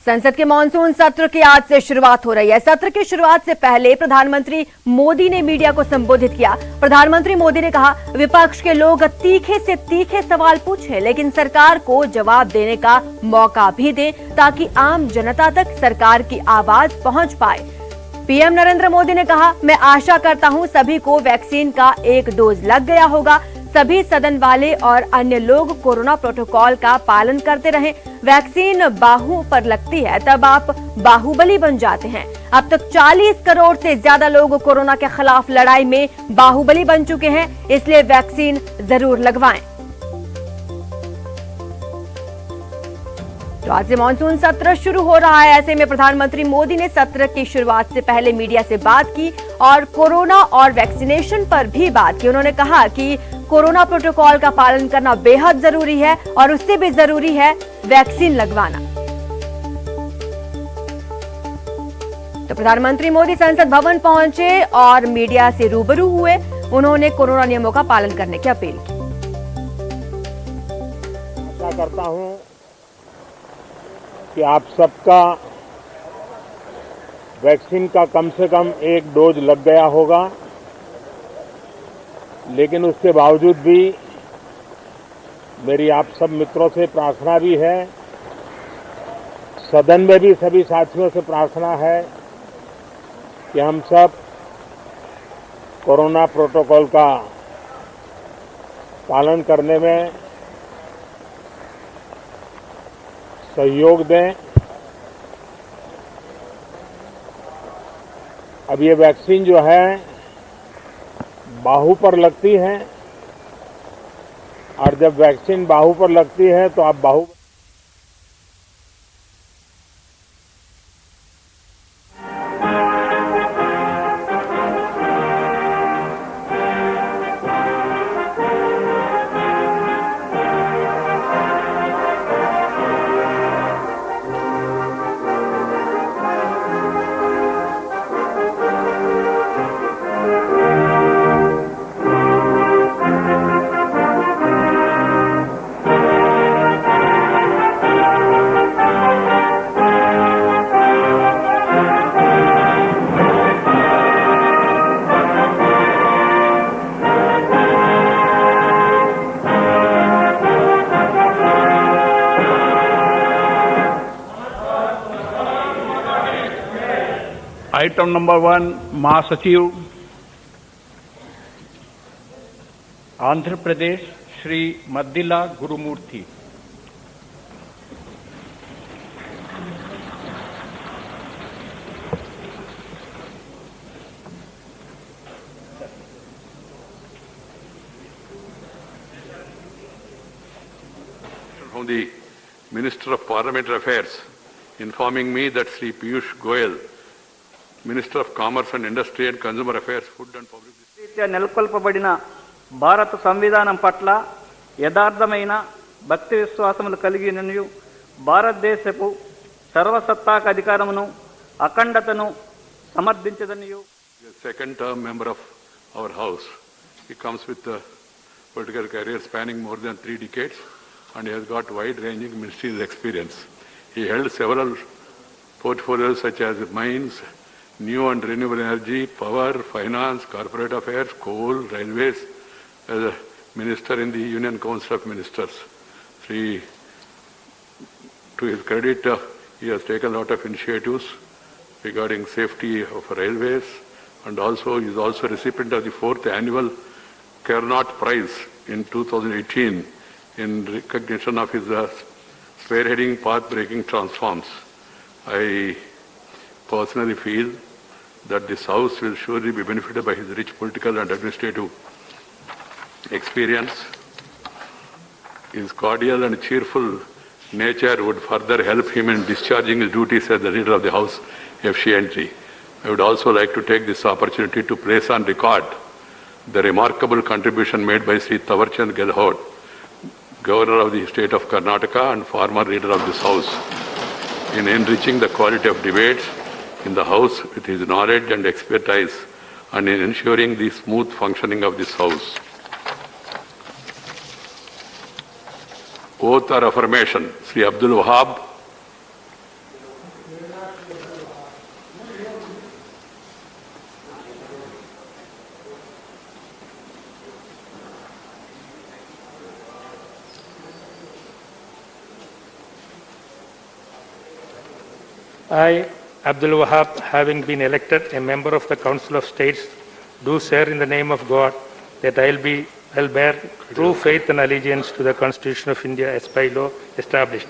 संसद के मानसून सत्र की आज से शुरुआत हो रही है। सत्र की शुरुआत से पहले प्रधानमंत्री मोदी ने मीडिया को संबोधित किया। प्रधानमंत्री मोदी ने कहा, विपक्ष के लोग तीखे से तीखे सवाल पूछे, लेकिन सरकार को जवाब देने का मौका भी दें ताकि आम जनता तक सरकार की आवाज पहुंच पाए। पीएम नरेंद्र मोदी ने कहा, मैं आशा करता हूं सभी को वैक्सीन का एक डोज लग गया होगा। सभी सदन वाले और अन्य लोग कोरोना प्रोटोकॉल का पालन करते रहें। वैक्सीन बाहु पर लगती है तब आप बाहुबली बन जाते हैं। अब तक 40 करोड़ से ज्यादा लोग कोरोना के खिलाफ लड़ाई में बाहुबली बन चुके हैं, इसलिए वैक्सीन जरूर लगवाएं। तो आज से मानसून सत्र शुरू हो रहा है। ऐसे में प्रधानमंत्री मोदी ने सत्र की शुरुआत से पहले मीडिया से बात की और कोरोना और वैक्सीनेशन पर भी बात की। उन्होंने कहा कि कोरोना प्रोटोकॉल का पालन करना बेहद जरूरी है और उससे भी जरूरी है वैक्सीन लगवाना। तो प्रधानमंत्री मोदी संसद भवन पहुंचे और मीडिया से रूबरू हुए। उन्होंने कोरोना नियमों का पालन करने की अपील की। आशा करता हूं कि आप सबका वैक्सीन का कम से कम एक डोज लग गया होगा, लेकिन उसके बावजूद भी मेरी आप सब मित्रों से प्रार्थना भी है, सदन में भी सभी साथियों से प्रार्थना है कि हम सब कोरोना प्रोटोकॉल का पालन करने में सहयोग दें। अब ये वैक्सीन जो है बाहु पर लगती है और जब वैक्सीन बाहु पर लगती है तो आप बाहु आइटम नंबर 1 महासचिव Andhra Pradesh Shri मद्दिला Gurumurthy. From the Minister of Parliamentary Affairs informing me that Sri Piyush Goyal, Minister of Commerce and Industry and Consumer Affairs, Food and Public రీత్యా నెలకొల్పబడిన భారత సంవిధానం పట్ల యథార్థమైన భక్తి విశ్వాసములు కలిగినయు భారతదేశపు సర్వసత్తాక అధికారమును అఖండతను సమర్థించదనియు. second term member of our house. He comes with a political career spanning more than 3 decades and he has got wide-ranging ministerial experience. He held several portfolios such as mines, new and renewable energy, power, finance, corporate affairs, coal, railways, as a minister in the Union Council of Ministers. To his credit, he has taken a lot of initiatives regarding safety of railways, and also he is also recipient of the 4th annual Carnot Prize in 2018 in recognition of his spearheading path-breaking transforms. I personally feel that this House will surely be benefited by his rich political and administrative experience. His cordial and cheerful nature would further help him in discharging his duties as the leader of the House efficiently. I would also like to take this opportunity to place on record the remarkable contribution made by Sri Tawarchand Gehlot, Governor of the State of Karnataka and former leader of this House, in enriching the quality of debates in the House with his knowledge and expertise and in ensuring the smooth functioning of this House. Oath or affirmation. Sri Abdul Wahab, I, Abdul Wahab, having been elected a member of the Council of States, do swear in the name of God that I'll bear true faith and allegiance to the Constitution of India as by law established,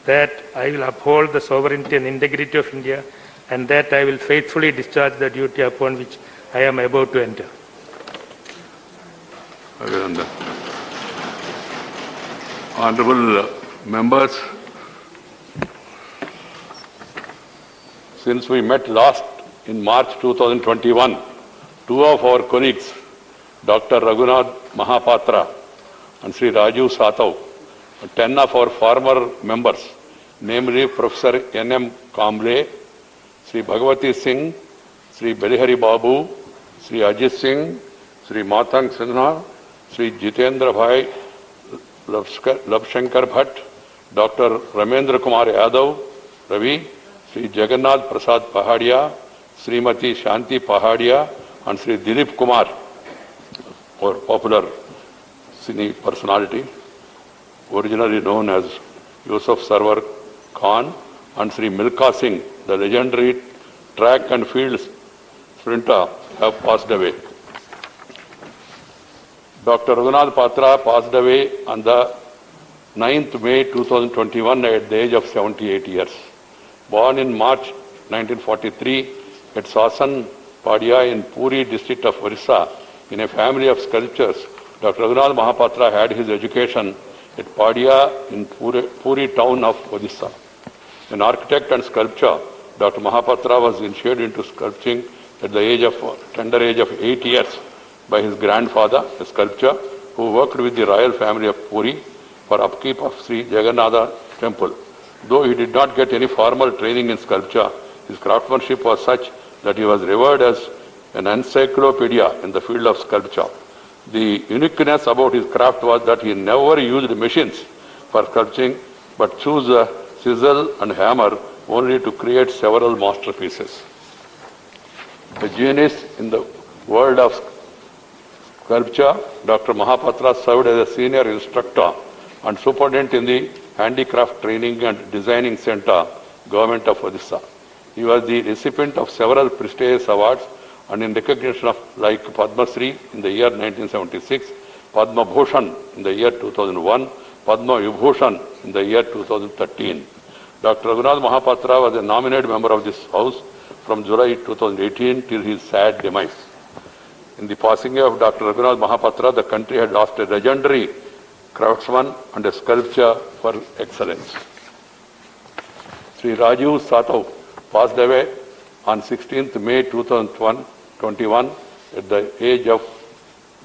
that I will uphold the sovereignty and integrity of India, and that I will faithfully discharge the duty upon which I am about to enter. Abhinandan. Honorable members, since we met last in March 2021, two of our colleagues, Dr. Raghunath Mahapatra and Sri Raju Satav, 10 of our former members, namely Professor N.M. Kamble, Sri Bhagavati Singh, Sri Belihari Babu, Sri Ajit Singh, Sri Matang Sinha, Sri Jitendra Bhai Labshankar Bhatt, Dr. Ramendra Kumar Yadav, Ravi, Sri Jagannath Prasad Pahadia, Srimati Shanti Pahadia, and Sri Dilip Kumar, our popular cine personality, originally known as Yusuf Sarwar Khan, and Sri Milka Singh, the legendary track and field sprinter, have passed away. Dr. Raghunath Patra passed away on the 9th May 2021 at the age of 78 years. Born in March 1943 at Sasan Padia in Puri district of Orissa, in a family of sculptors, Dr. Raghunath Mahapatra had his education at Padia in Puri town of Odisha. An architect and sculptor, Dr. Mahapatra was initiated into sculpting at the tender age of 8 years by his grandfather, a sculptor who worked with the royal family of Puri for upkeep of Sri Jagannatha temple. Though he did not get any formal training in sculpture, his craftsmanship was such that he was revered as an encyclopedia in the field of sculpture. The uniqueness about his craft was that he never used machines for sculpting, but chose a chisel and hammer only to create several masterpieces. A genius in the world of sculpture, Dr. Mahapatra served as a senior instructor and superintendent in the Handicraft Training and Designing Center, Government of Odisha. He was the recipient of several prestigious awards and in recognition of like Padma Shri in the year 1976, Padma Bhushan in the year 2001, Padma Vibhushan in the year 2013. Dr. Raghunath Mahapatra was a nominated member of this House from July 2018 till his sad demise. In the passing of Dr. Raghunath Mahapatra, the country had lost a legendary craftsman and a sculptor for excellence. Sri Raju Satav passed away on 16th May 2021 at the age of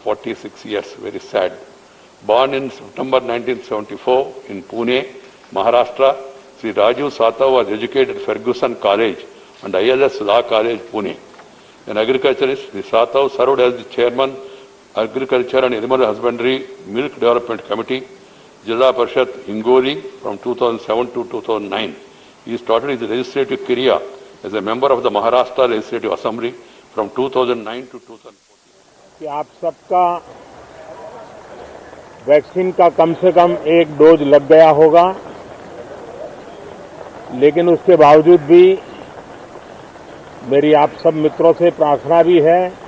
46 years, very sad. Born in September 1974 in Pune, Maharashtra, Sri Raju Satav was educated at Ferguson College and ILS Law College, Pune. An agriculturist, Sri Satav served as the chairman, Agriculture and Animal Husbandry Milk Development Committee, Jilla Parishad Hingoli from 2007 to 2009. He started his legislative career as a member of the Maharashtra Legislative Assembly from 2009 to 2014. कि आप सबका vaccine का कम से कम एक dose लग गया होगा, लेकिन उसके बावजूद भी मेरी आप सब मित्रों से प्रार्थना भी है,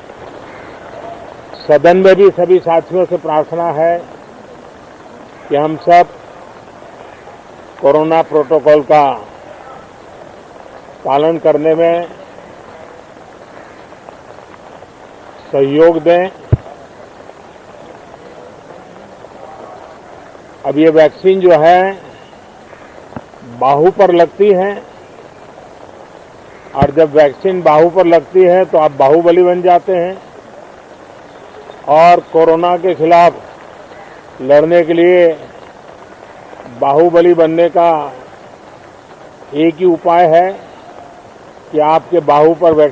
सदन में भी सभी साथियों से प्रार्थना है कि हम सब कोरोना प्रोटोकॉल का पालन करने में सहयोग दें। अब ये वैक्सीन जो है बाहु पर लगती है और जब वैक्सीन बाहु पर लगती है तो आप बाहुबली बन जाते हैं और कोरोना के खिलाफ लड़ने के लिए बाहुबली बनने का एक ही उपाय है कि आपके बाहु पर वैक्सीन